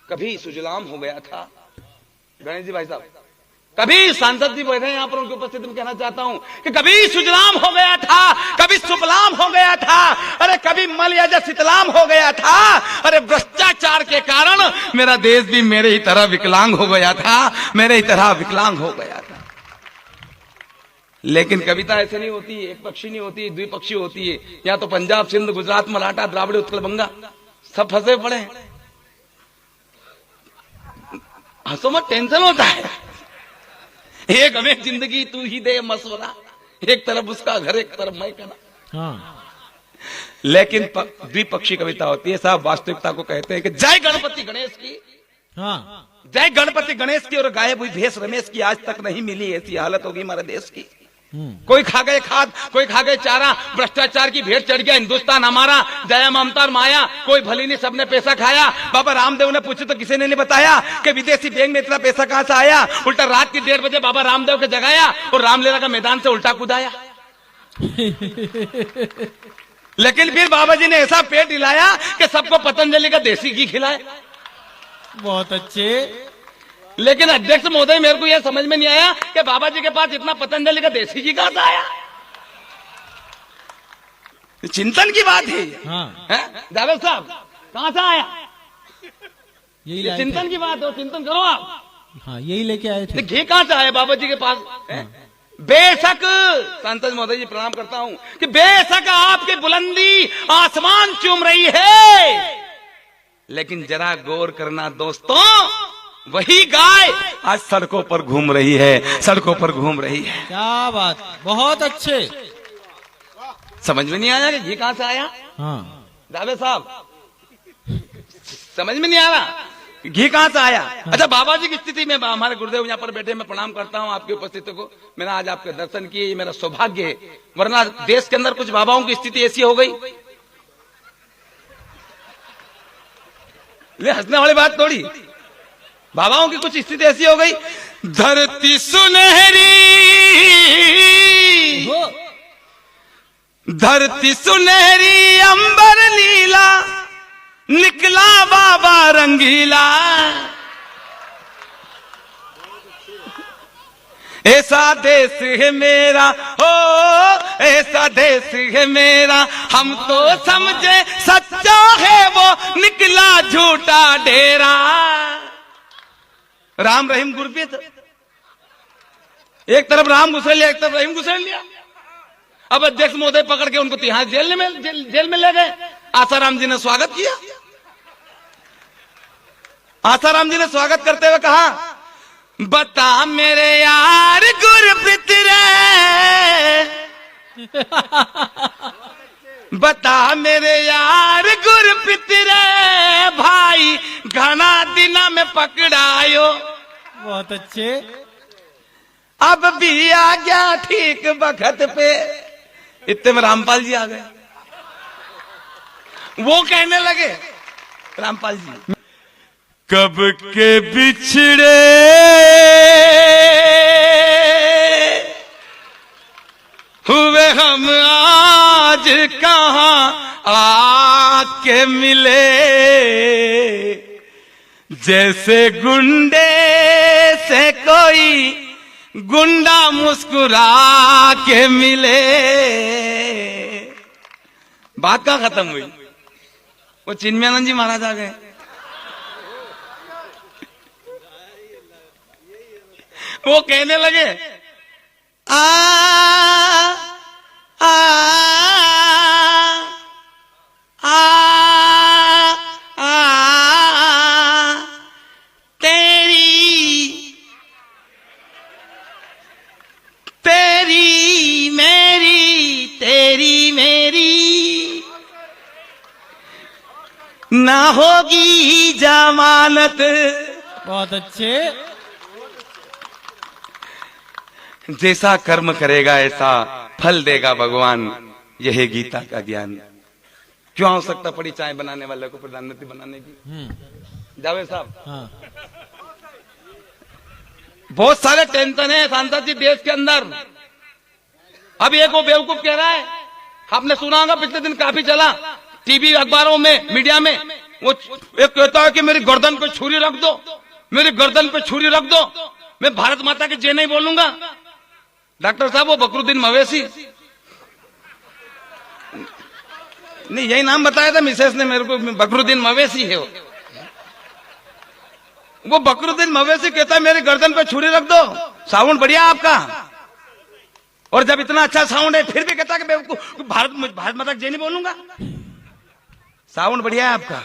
कभी सुजलाम हो गया था। गणेश जी भाई साहब, कभी सांसद जी बैठे हैं यहाँ पर, उनकी उपस्थिति में कहना चाहता हूं कि कभी सुजलाम हो गया था, कभी सुफलाम हो गया था, अरे कभी मलयज शीतलाम हो गया था। अरे भ्रष्टाचार के कारण मेरा देश भी मेरे ही तरह विकलांग हो गया था, मेरे ही तरह विकलांग हो गया था। लेकिन कविता ऐसे नहीं होती, एक पक्षी नहीं होती, द्विपक्षी होती है। या तो पंजाब, सिंध, गुजरात, मराठा, द्राविड़, उत्कल, बंगा सब फंसे पड़े हैं। हंसो मत, टेंशन होता है। एक हमें जिंदगी तू ही दे मसवरा, एक तरफ उसका घर एक तरफ मैं कना। हाँ। लेकिन द्विपक्षी कविता होती है साहब, वास्तविकता को कहते हैं कि जय गणपति गणेश की। हाँ। जय गणपति गणेश की और गायब हुई भेष रमेश की आज तक नहीं मिली, ऐसी हालत होगी हमारे देश की। कोई खा गए खाद, कोई खा गए चारा, भ्रष्टाचार की भेंट चढ़ गया हिंदुस्तान हमारा। दया ममता और माया कोई भली नहीं, सबने पैसा खाया। बाबा रामदेव ने पूछे तो किसी ने नहीं बताया कि विदेशी बैंक में इतना पैसा कहां से आया। उल्टा रात की 1:30 बजे बाबा रामदेव के जगाया और रामलीला का मैदान से उल्टा कूदाया। लेकिन फिर बाबा जी ने ऐसा पेट हिलाया कि सबको पतंजलि का देसी घी खिलाया। बहुत अच्छे। लेकिन अध्यक्ष महोदय, मेरे को यह समझ में नहीं आया कि बाबा जी के पास इतना पतंजलि का देसी घी कहां से आया। चिंतन की बात है। हाँ। जावेद साहब, कहां से आया? यही चिंतन की बात हो, चिंतन करो आप। हाँ, यही लेके आए थे। घी कहां से आया बाबा जी के पास? बेशक सांसद महोदय जी प्रणाम करता हूं कि बेशक आपकी बुलंदी आसमान चूम रही है, लेकिन जरा गौर करना दोस्तों, वही गाय आज सड़कों पर घूम रही है, सड़कों पर घूम रही है। क्या बात, बहुत अच्छे। समझ में नहीं आया कि घी कहां से आया? हाँ। जावेद साहब, समझ में नहीं आ रहा घी कहां से आया? अच्छा, बाबा जी की स्थिति में हमारे गुरुदेव यहाँ पर बैठे, मैं प्रणाम करता हूँ आपकी उपस्थिति को। मैंने आज आपके दर्शन किए, ये मेरा सौभाग्य है, वरना देश के अंदर कुछ बाबाओं की स्थिति ऐसी हो गई। ले हंसने वाली बात थोड़ी, बाबाओं की कुछ स्थिति ऐसी हो गई। धरती सुनहरी, धरती सुनहरी अंबर नीला, निकला बाबा रंगीला। ऐसा देश है मेरा, हो ऐसा देश है मेरा, हम तो समझे सच्चा है वो, निकला झूठा डेरा। राम रहीम गुरप्रीत, एक तरफ राम घुसेड़ लिया, एक तरफ रहीम घुसेड़ लिया। अब अध्यक्ष महोदय पकड़ के उनको तिहाड़ जेल में ले गए। आसाराम जी ने स्वागत किया। आसाराम जी ने स्वागत करते हुए कहा, बता मेरे यार गुरप्रीत रे, बता मेरे यार गुरप्रीत रे, भाई घना दिना में पकड़ायो। बहुत अच्छे। अब भी आ गया ठीक वक्त पे। इतने में रामपाल जी आ गए। वो कहने लगे, रामपाल जी, कब के बिछड़े हुए हम आज कहां आके मिले, जैसे गुंडे से कोई गुंडा मुस्कुरा के मिले। बात कहां खत्म हुई? वो चिन्मयानंद जी महाराज आ गए। वो कहने लगे, आ आ आ आ तेरी तेरी मेरी, तेरी मेरी ना होगी जमानत। बहुत अच्छे। जैसा कर्म करेगा ऐसा फल देगा भगवान, यह है गीता का ज्ञान। क्यों आवश्यकता पड़ी चाय बनाने वाले को प्रधानमंत्री बनाने की? जावेद साहब, हाँ। बहुत सारे टेंशन है सांसद जी देश के अंदर। अब एक वो बेवकूफ कह रहा है, आपने सुना होगा पिछले दिन काफी चला टीवी अखबारों में मीडिया में, वो एक कहता है कि मेरी गर्दन पे छुरी रख दो, मेरी गर्दन पे छुरी रख दो, मैं भारत माता की जय नहीं बोलूंगा। डॉक्टर साहब वो बकरुद्दीन मवेशी, नहीं यही नाम बताया था मिसेस ने मेरे को, बकरुद्दीन मवेशी है वो बकरुद्दीन मवेशी कहता है मेरी गर्दन पे छुरी रख दो। साउंड बढ़िया आपका, और जब इतना अच्छा साउंड है फिर भी कहता है कि भारत माता की जय नहीं बोलूंगा। साउंड बढ़िया है आपका,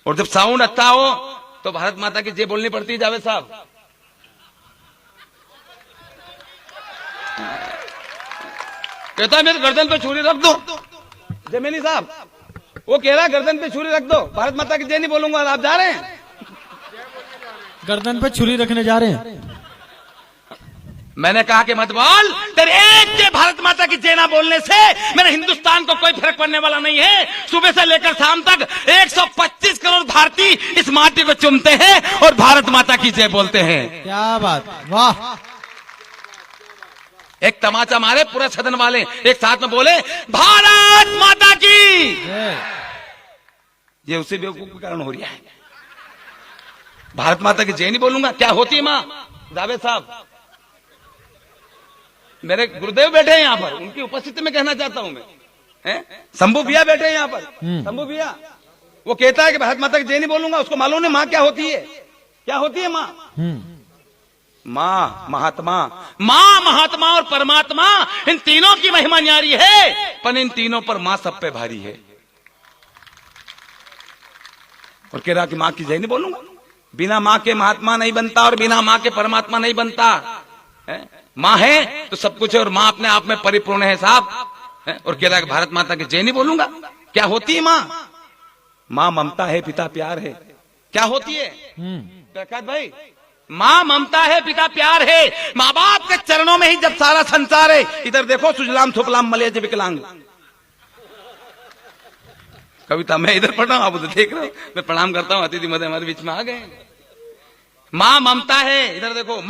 और जब साउंड अच्छा हो तो भारत माता की जय बोलनी पड़ती है। जावेद साहब कहता है मेरी गर्दन पे छुरी रख दो। जमेली साहब वो कह रहा है गर्दन पे छुरी रख दो, भारत माता की जय नहीं बोलूंगा। आप जा रहे हैं, गर्दन पे छुरी रखने जा रहे हैं। मैंने कहा कि मत बोल, तेरे एक के भारत माता की जय ना बोलने से मेरे हिंदुस्तान को कोई फर्क पड़ने वाला नहीं है। सुबह से लेकर शाम तक 125 करोड़ भारतीय इस माटी को चूमते हैं और भारत माता की जय बोलते हैं। क्या बात, वाह। एक तमाचा मारे पूरा सदन वाले एक साथ में बोले भारत माता की। ये उसी बेवकूफ के कारण हो रहा है। भारत माता की जय नहीं बोलूंगा, क्या होती है माँ? जावेद साहब मेरे गुरुदेव बैठे हैं यहाँ पर, उनकी उपस्थिति में कहना चाहता हूं मैं। शंभू भैया बैठे हैं यहाँ पर, शंभू भैया वो कहता है कि भारत माता की जय नहीं बोलूंगा। उसको मालूम है माँ क्या होती है, क्या होती है माँ? माँ महात्मा, माँ महात्मा और परमात्मा, इन तीनों की महिमा न्यारी है, पर इन तीनों पर माँ सब पे भारी है। और कह रहा कि माँ की जय नहीं बोलूंगा। बिना माँ के महात्मा नहीं बनता और बिना माँ के परमात्मा नहीं बनता। माँ है तो सब कुछ है, और माँ अपने आप में परिपूर्ण है साहब। और कह रहा है कि भारत माता की जय नहीं बोलूंगा। क्या होती है माँ? माँ ममता है, पिता प्यार है। क्या होती है प्रकाश भाई? माँ ममता है, पिता प्यार है। माँ बाप के चरणों में ही जब सारा संसार है। इधर देखो सुजलाम सुफलाम मलयज विकलांग कविता मैं इधर पढ़ रहा हूँ, आप उधर देख रहे हो। मैं प्रणाम करता हूँ, अतिथि महोदय हमारे बीच में आ गए। माँ ममता है, इधर देखो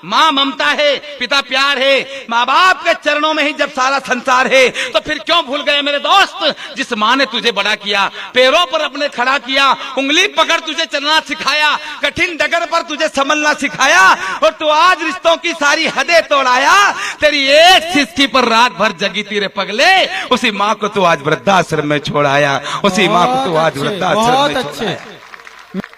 माँ ममता है, पिता प्यार है। माँ बाप के चरणों में ही जब सारा संसार है, तो फिर क्यों भूल गए मेरे दोस्त, जिस माँ ने तुझे बड़ा किया, पैरों पर अपने खड़ा किया, उंगली पकड़ तुझे चलना सिखाया, कठिन डगर पर तुझे संभलना सिखाया, और तू आज रिश्तों की सारी हदें तोड़ाया। तेरी एक सिसकी पर रात भर जगी तेरे पगले, उसी माँ को तू आज वृद्धाश्रम में छोड़ाया, उसी माँ को तू आज वृद्धाश्रम में छोड़ाया।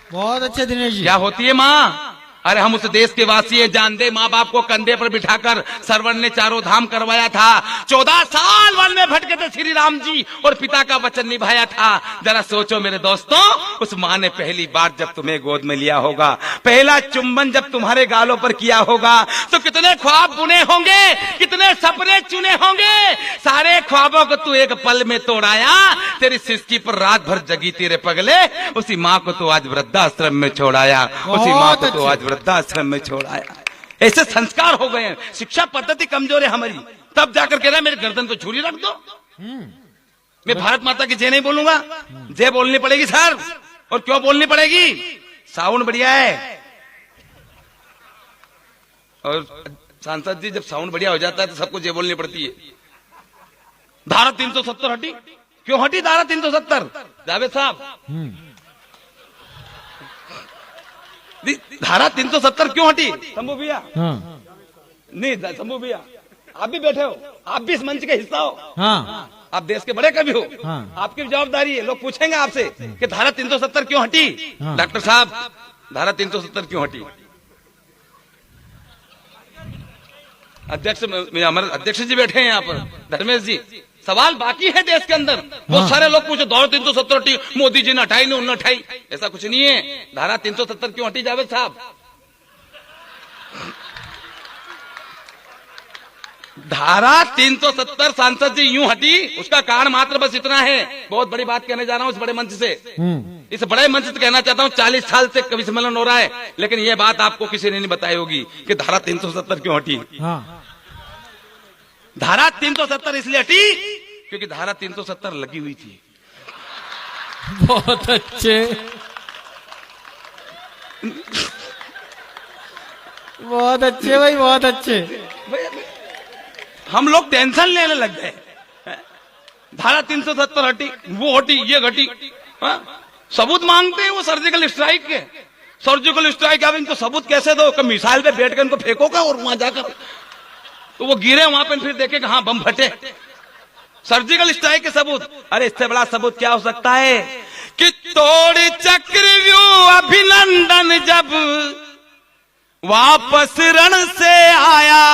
बहुत अच्छे दिनेश जी। क्या होती है माँ? अरे हम उस देश के वासी है, जान दे। माँ बाप को कंधे पर बिठाकर सरवण ने चारों धाम करवाया था। 14 साल वन में भटके थे श्री राम जी, और पिता का वचन निभाया था। जरा सोचो मेरे दोस्तों, उस माँ ने पहली बार जब तुम्हें गोद में लिया होगा, पहला चुंबन जब तुम्हारे गालों पर किया होगा, तो कितने ख्वाब बुने होंगे, कितने सपने चुने होंगे। सारे ख्वाबों को तू एक पल में तोड़ाया। तेरी सिसकी पर रात भर जगी तेरे पगले, उसी माँ को तू आज वृद्धाश्रम में छोड़ाया, उसी माँ को तू आज वृद्धाश्रम में छोड़ाया। ऐसे संस्कार हो गए हैं। शिक्षा पद्धति कमजोर है हमारी, तब जाकर कह रहा है मेरे गर्दन पे छुरी रख दो, मैं भारत माता की जय नहीं बोलूंगा। जय बोलनी पड़ेगी सर, और क्यों बोलनी पड़ेगी? साउंड बढ़िया है। और सांसद जी जब साउंड बढ़िया हो जाता है तो सबको जय बोलनी पड़ती है। धारा 370 हटी, क्यों हटी धारा 370? जावेद साहब धारा 370 क्यों हटी? शंभू भैया नहीं, शंभू भैया आप भी बैठे हो, आप भी इस मंच के हिस्सा हो। आप देश के बड़े कवि हो, आपकी भी जवाबदारी है। लोग पूछेंगे आपसे कि धारा 370 क्यों हटी। डॉक्टर साहब धारा 370 क्यों हटी? अध्यक्ष हमारे अध्यक्ष जी बैठे हैं यहाँ पर, धर्मेश जी। सवाल बाकी है देश के अंदर। बहुत सारे लोग पूछे धारा 370 हटी, मोदी जी ने हटाई, नहीं उन्होंने हटाई। ऐसा कुछ नहीं है। धारा 370 क्यों हटी जावेद साहब? धारा 370 सांसद जी यूं हटी, उसका कारण मात्र बस इतना है। बहुत बड़ी बात कहने जा रहा हूं इस बड़े मंच से। इस बड़े मंच से कहना चाहता हूं, 40 साल से कवि सम्मेलन हो रहा है, लेकिन यह बात आपको किसी ने नहीं बताई होगी कि धारा 370 क्यों हटी। धारा 370 इसलिए हटी क्योंकि धारा 370 लगी हुई थी। बहुत अच्छे, बहुत अच्छे भाई, बहुत अच्छे। हम लोग टेंशन लेने लग गए। धारा 370 हटी, वो हटी, ये घटी। सबूत मांगते हैं वो सर्जिकल स्ट्राइक के। सर्जिकल स्ट्राइक, अब इनको सबूत कैसे दो? कि मिसाइल पे बैठ कर इनको फेंकोगा और वहां जाकर तो वो गिरे वहां पे, फिर देखेगा हाँ बम फटे। सर्जिकल स्ट्राइक के सबूत। अरे इससे बड़ा सबूत क्या हो सकता है कि तोड़ चक्रव्यूह अभिनंदन जब वापस रण से आया,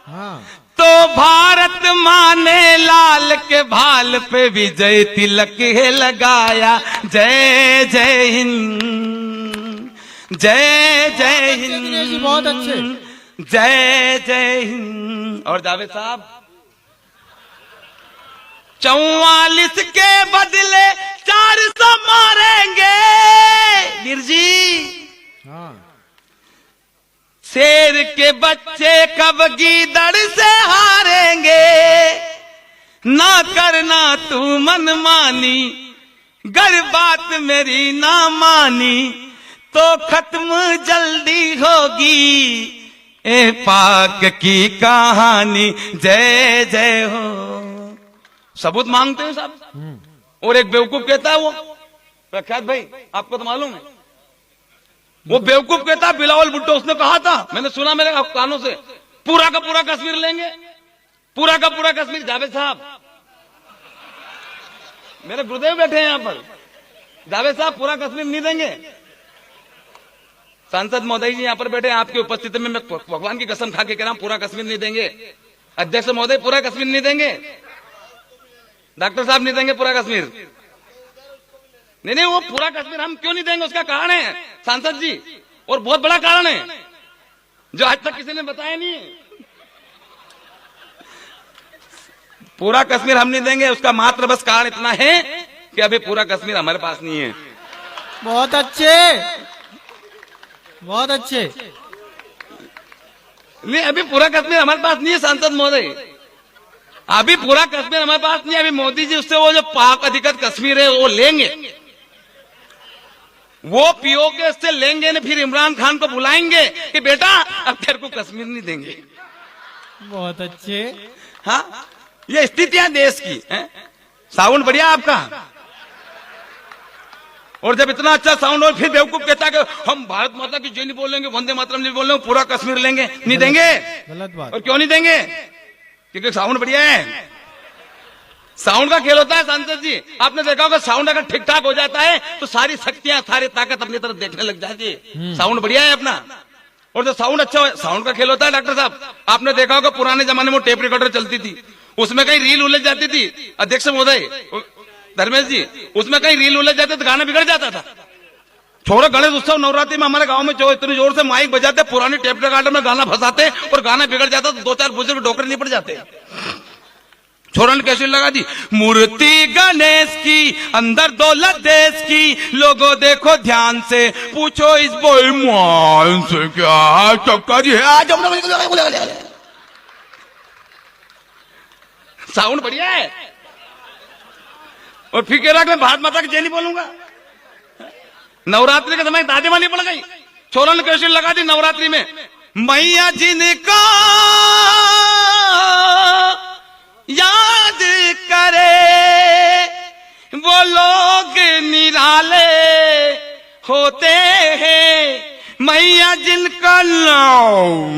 हाँ। तो भारत माँ ने लाल के भाल पे विजय तिलक है लगाया। जय जय हिंद, जय जय दिनेश जी बहुत अच्छे। हिंद, जय जय हिंद। और जावेद साहब 44 के बदले 400 मारेंगे वीर जी। हाँ। शेर के बच्चे कब गीदड़ से हारेंगे, ना करना तू मनमानी, गर बात मेरी ना मानी तो खत्म जल्दी होगी ए पाक की कहानी। जय जय हो। सबूत मांगते हैं साहब। और एक बेवकूफ कहता है वो प्रख्यात भाई, आपको तो मालूम है, वो बेवकूफ कहता बिलावल भुट्टो, उसने कहा था, मैंने सुना मेरे कानों से, पूरा का पूरा कश्मीर लेंगे, पूरा का पूरा कश्मीर। जावेद साहब, मेरे गुरुदेव बैठे हैं यहां पर, जावेद साहब पूरा कश्मीर नहीं देंगे। सांसद महोदय जी यहां पर बैठे हैं, आपकी उपस्थिति में मैं भगवान की कसम खा के कह रहा हूं, पूरा कश्मीर नहीं देंगे। अध्यक्ष महोदय पूरा कश्मीर नहीं देंगे, डॉक्टर साहब नहीं देंगे पूरा कश्मीर। नहीं, वो पूरा कश्मीर हम क्यों नहीं देंगे, उसका कारण है सांसद जी, और बहुत बड़ा कारण है जो आज तक किसी ने बताया नहीं है। पूरा कश्मीर हम नहीं देंगे, उसका मात्र बस कारण इतना है कि अभी पूरा कश्मीर हमारे पास नहीं है। बहुत अच्छे, बहुत अच्छे। नहीं, अभी पूरा कश्मीर हमारे पास नहीं है सांसद महोदय, अभी पूरा कश्मीर हमारे पास नहीं है। अभी मोदी जी उससे वो जो पाक अधिकृत कश्मीर है वो लेंगे, वो पीओके से लेंगे ना, फिर इमरान खान को बुलाएंगे कि बेटा अब तेरे को कश्मीर नहीं देंगे। बहुत अच्छे। हाँ, ये स्थितियां देश की है। साउंड बढ़िया आपका, और जब इतना अच्छा साउंड हो फिर बेवकूफ कहता है कि हम भारत माता की जय नहीं बोलेंगे, वंदे मातरम नहीं बोलेंगे, पूरा कश्मीर लेंगे। नहीं देंगे। गलत बात। और क्यों नहीं देंगे? क्योंकि साउंड बढ़िया है। साउंड का खेल होता है सांसद जी, आपने देखा होगा साउंड अगर ठीक ठाक हो जाता है तो सारी शक्तियां, सारी ताकत अपनी तरफ देखने लग जाती है। साउंड बढ़िया है अपना, और जो साउंड अच्छा हो, साउंड का खेल होता है। डॉक्टर साहब, आपने देखा होगा पुराने जमाने में टेप रिकॉर्डर चलती थी, उसमें कहीं रील उलझ जाती थी, अध्यक्ष महोदय धर्मेश जी, उसमें कहीं रील उलझ जाते तो गाना बिगड़ जाता था। छोड़ो, गणेश उत्सव नवरात्रि में हमारे गांव में जो इतनी जोर से माइक बजाते, पुराने टेप रिकॉर्डर में गाना फंसाते और गाना बिगड़ जाता तो 2-4 बुजुर्ग डॉक्टर नहीं पड़ जाते। छोरों ने कैसे लगा दी, मूर्ति गणेश की अंदर दौलत देश की, लोगों देखो ध्यान से, पूछो इस बेईमान से क्या चक्कर है। आज साउंड बढ़िया है, और फिर कह रहा कि मैं भारत माता की जय नहीं बोलूंगा। नवरात्रि के समय दादी मानी पड़ गई, छोरों ने कैसे लगा दी नवरात्रि में, मैया जिनका याद करे वो लोग निराले होते हैं, मैया जिनका नाम।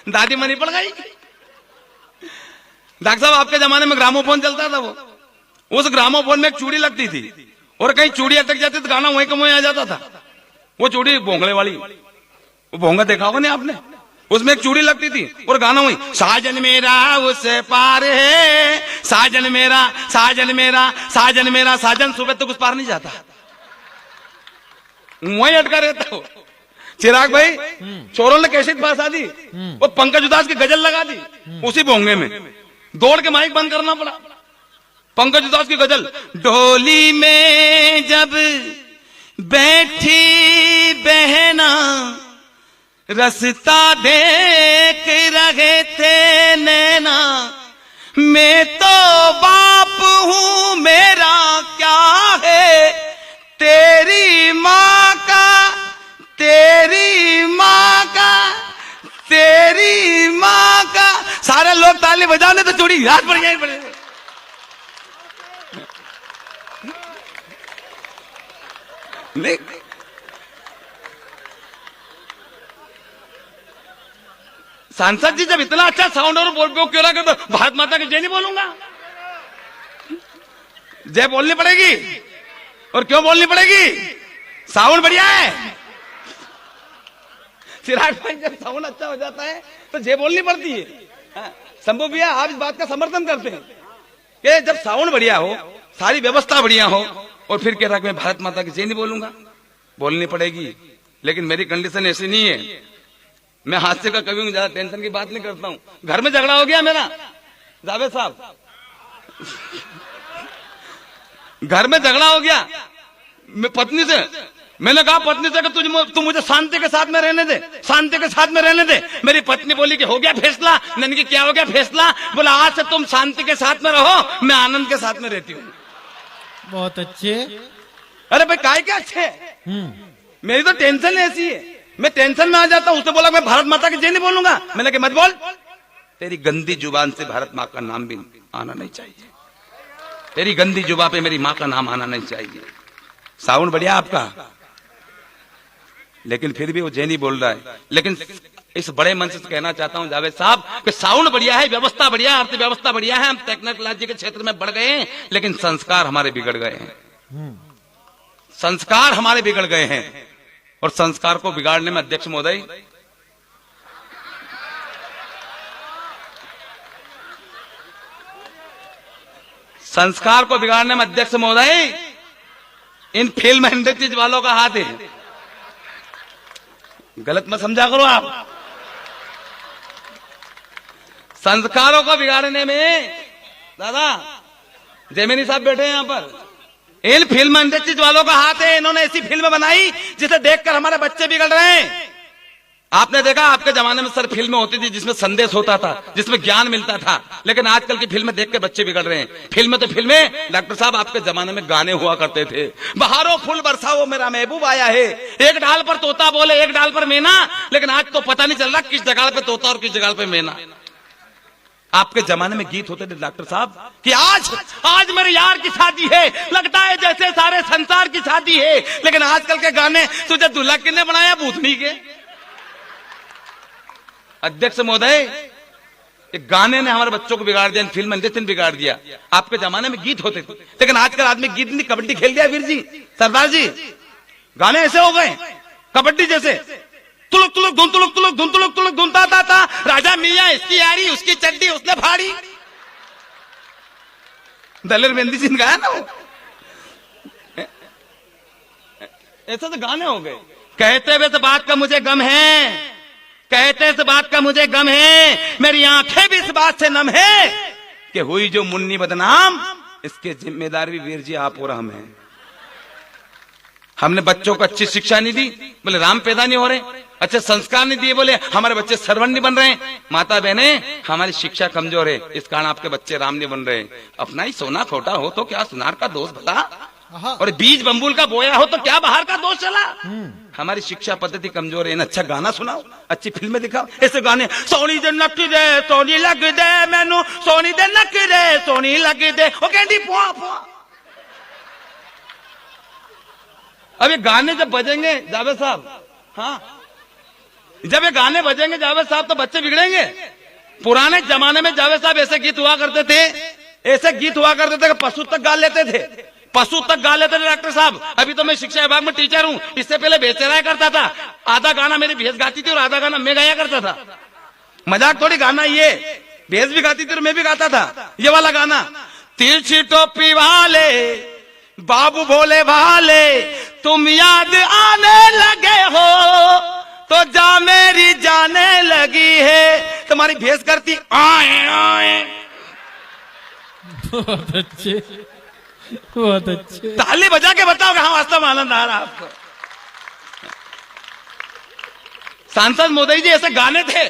दादी मनी पड़ गई। डॉक्टर साहब, आपके जमाने में ग्रामोफोन चलता था, वो उस ग्रामोफोन में एक चूड़ी लगती थी, और कहीं चूड़ी अटक जाती तो गाना वहीं का वहीं आ जाता था। वो चूड़ी भोंगले वाली, वो भोंगा देखा होगा नहीं आपने, उसमें एक चूड़ी लगती थी और गाना वही, साजन मेरा उस पार है, साजन मेरा, साजन मेरा, साजन मेरा, साजन सुबह तक उस पार नहीं जाता, वहीं अटका रहता हो। चिराग भाई, चोरों ने कैसेट पास आ दी, वो पंकज उदास की गजल लगा दी उसी भोंगे में, दौड़ के माइक बंद करना पड़ा। पंकज उदास की गजल, डोली में जब बैठी बहना, रास्ता देख रहे थे नैना, मैं तो बाप हूं मेरा क्या है, तेरी माँ का, तेरी माँ का, तेरी माँ का। सारे लोग ताली बजाने तो चूड़ी याद पड़ गई। नहीं, सांसद जी जब इतना अच्छा साउंड और बोल क्यों रहा तो भारत माता की जय नहीं बोलूंगा? जय बोलनी पड़ेगी। और क्यों बोलनी पड़ेगी? साउंड बढ़िया है। चिराग भाई जब साउंड अच्छा हो जाता है तो जय बोलनी पड़ती है। शंभू भैया आप इस बात का समर्थन करते हैं कि जब साउंड बढ़िया हो, सारी व्यवस्था बढ़िया हो, और फिर कह रहा कि मैं भारत माता की जय नहीं बोलूंगा। बोलनी पड़ेगी, लेकिन मेरी कंडीशन ऐसी नहीं है। मैं हादसे का कभी ज्यादा टेंशन की बात नहीं करता हूं। घर में झगड़ा हो गया मेरा, जावेद साहब, घर में झगड़ा हो गया पत्नी से। मैंने कहा पत्नी से कि तू मुझे शांति के साथ में रहने दे, शांति के साथ में रहने दे। मेरी पत्नी बोली कि हो गया फैसला। मैंने कहा क्या हो गया फैसला? बोला आज से तुम शांति के साथ में रहो, मैं आनंद के साथ में रहती हूँ। बहुत अच्छे। अरे भाई काय क्या अच्छे, मेरी तो टेंशन ऐसी है, मैं टेंशन में आ जाता हूँ। उसने बोला मैं भारत माता की जय नहीं बोलूंगा। मैंने कहा मत बोल, तेरी गंदी जुबान से भारत माँ का नाम भी आना नहीं चाहिए। तेरी गंदी जुबान पे मेरी माँ का नाम आना नहीं चाहिए। साउंड बढ़िया आपका, लेकिन फिर भी वो जय नहीं बोल रहा है। लेकिन इस बड़े मंच से कहना चाहता हूं जावेद साहब कि साउंड बढ़िया है, व्यवस्था बढ़िया है, अर्थव्यवस्था बढ़िया है, हम टेक्नोलॉजी के क्षेत्र में बढ़ गए हैं, लेकिन संस्कार हमारे बिगड़ गए हैं। संस्कार हमारे बिगड़ गए हैं, और संस्कार को बिगाड़ने में अध्यक्ष महोदय संस्कार को बिगाड़ने में अध्यक्ष महोदय इन फिल्म इंडस्ट्रीज वालों का हाथ है। गलत मत समझा करो आप। संस्कारों को बिगाड़ने में दादा जयमिनी साहब बैठे हैं यहां पर, इन फिल्म इंडस्ट्रीज वालों का हाथ है। इन्होंने ऐसी फिल्म बनाई जिसे देखकर हमारे बच्चे बिगड़ रहे हैं। आपने देखा आपके जमाने में सर फिल्में होती थी जिसमें संदेश होता था, जिसमें ज्ञान मिलता था, लेकिन आजकल की फिल्में देख के बच्चे बिगड़ रहे हैं। फिल्में तो फिल्में, डॉक्टर साहब आपके जमाने में गाने हुआ करते थे। बहारों फूल बरसाओ मेरा महबूब आया है, एक डाल पर तोता बोले एक डाल पर मैना। लेकिन आज तो पता नहीं चल रहा किस जगह पे तोता और किस जगह पे मैना। आपके जमाने में गीत होते थे डॉक्टर साहब कि आज मेरे यार की शादी है, लगता है जैसे सारे संसार की शादी है। लेकिन आजकल के गाने तुझे दूल्हा किसने बनाया? भूतनी के। अध्यक्ष महोदय एक गाने ने हमारे बच्चों को बिगाड़ दिया, फिल्म इंडस्ट्री ने बिगाड़ दिया। आपके जमाने में गीत होते थे, लेकिन आजकल आदमी गीत नहीं कबड्डी खेल दिया। वीर जी, सरदार जी, गाने ऐसे हो गए कबड्डी जैसे, तुलुक तुलुक धुन तुलुक तुलुक धुन तुलुक तुलुक धुनता था। राजा मियां इसकी यारी, उसकी चड्डी उसने फाड़ी। दलेर मेहंदी सिंह गाया ना वो, ऐसे तो गाने हो गए। कहते हुए तो बात का मुझे गम है, कहते इस बात का मुझे गम है, मेरी आंखें भी इस बात से नम है कि हुई जो मुन्नी बदनाम, इसके जिम्मेदार भी वीर जी आप और हम हैं। हमने बच्चों को अच्छी शिक्षा नहीं दी, बोले राम पैदा नहीं हो रहे, अच्छे संस्कार नहीं दिए, बोले हमारे बच्चे सर्वण नहीं बन रहे। माता बहने हमारी शिक्षा कमजोर है, इस कारण आपके बच्चे राम नहीं बन रहे। अपना ही सोना खोटा हो तो क्या सुनार का दोष भला, और बीज बम्बुल का बोया हो तो क्या बाहर का दोष चला। हमारी शिक्षा पद्धति कमजोर है। अच्छा गाना सुनाओ, अच्छी फिल्में दिखाओ। ऐसे गाने सोनी दे नक दे सोनी लग दे मैनू, सोनी दे नक दे सोनी लग दे, वो कहती पुआ पुआ। अब ये गाने जब बजेंगे जावेद साहब, हाँ जब ये गाने बजेंगे जावेद साहब तो बच्चे बिगड़ेंगे। पुराने जमाने में जावेद साहब ऐसे गीत हुआ करते थे, ऐसे गीत हुआ करते थे कि पशु तक गा लेते थे, पशु तक गा लेते थे डॉक्टर साहब। अभी तो मैं शिक्षा विभाग में टीचर हूं, इससे पहले भैंस चराया करता था। आधा गाना मेरी भैंस गाती थी और आधा गाना मैं गाया करता था। मजाक थोड़ी, गाना ये भैंस भी गाती थी और मैं भी गाता था। ये वाला गाना, तिरछी टोपी वाले बाबू भोले भाले तुम याद आने लगे हो तो जा मेरी जाने लगी है। तुम्हारी भैंस करती आए आए। बहुत अच्छे, बहुत अच्छे। ताली बजा के बताओ कहां वास्तव में आनंद आ रहा आपको। सांसद मोदी जी ऐसे गाने थे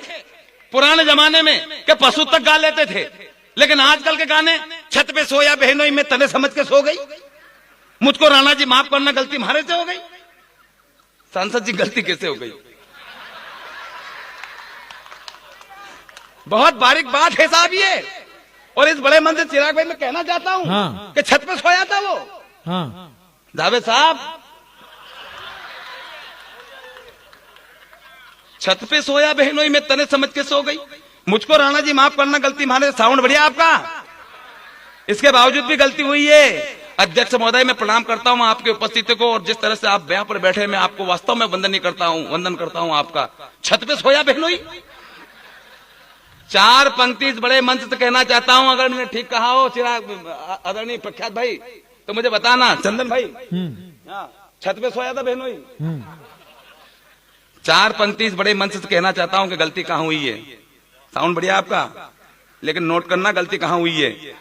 पुराने जमाने में कि पशु तक गा लेते थे, लेकिन आजकल के गाने छत पे सोया बहनों में तने समझ के सो गई, मुझको राणा जी माफ करना गलती हमारे से हो गई। सांसद जी गलती कैसे हो गई? बहुत बारीक बात है साहब ये। और इस बड़े मन से चिराग भाई मैं कहना चाहता हूं हाँ। कि छत पे सोया था वो। हाँ। जावेद साहब छत पे सोया बहनोई मैं तने समझ के सो गई। मुझको राणा जी माफ करना, गलती माने। साउंड बढ़िया आपका, इसके बावजूद भी गलती हुई है। अध्यक्ष महोदय मैं प्रणाम करता हूं आपके उपस्थिति को, और जिस तरह से आप यहाँ पर बैठे मैं आपको वास्तव में वंदन करता हूं आपका। छत पे सोया बहनोई, 4 पंक्ति बड़े मंच से कहना चाहता हूं, अगर मैंने ठीक कहा हो चिराग आदरणीय प्रख्यात भाई तो मुझे बताना। चंदन भाई छत पे सोया था बहनोई, 4 पंक्ति बड़े मंच से कहना चाहता हूं कि गलती कहां हुई है। साउंड बढ़िया आपका, लेकिन नोट करना गलती कहां हुई है।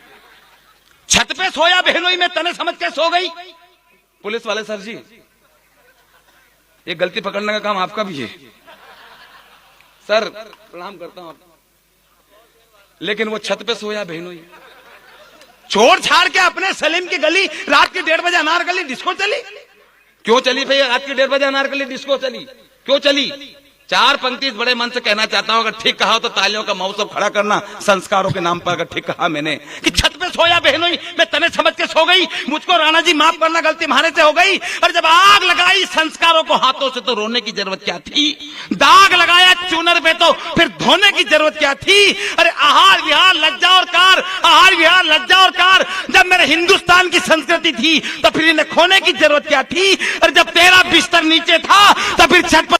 छत पे सोया बहनोई मैं तने समझ के सो गई। पुलिस वाले सर जी, ये गलती पकड़ने का काम आपका भी है सर, प्रणाम करता हूं। लेकिन वो छत पे सोया बहनोई, छोड़ छाड़ के अपने सलीम की गली रात के 1:30 बजे अनारकली डिस्को चली। क्यों चली भैया रात के 1:30 बजे अनारकली डिस्को चली, क्यों चली? 4 पंक्ति बड़े मन से कहना चाहता हूं, अगर ठीक कहा हो तो तालियों का महोत्सव खड़ा करना संस्कारों के नाम पर। अगर ठीक कहा मैंने कि छत पे सोया बहनोई मैं तने समझ के सो गई, मुझको राणा जी माफ करना, गलती हमारे से हो गई। और जब आग लगाई संस्कारों को हाथों से तो रोने की जरूरत क्या थी? दाग लगाया चूनर पे तो फिर धोने की जरूरत क्या थी? अरे आहार विहार लज्जा और कार, आहार विहार लज्जा और कार, जब मेरे हिंदुस्तान की संस्कृति थी तो फिर इन्हें खोने की जरूरत क्या थी? और जब तेरा बिस्तर नीचे था तो फिर छत पर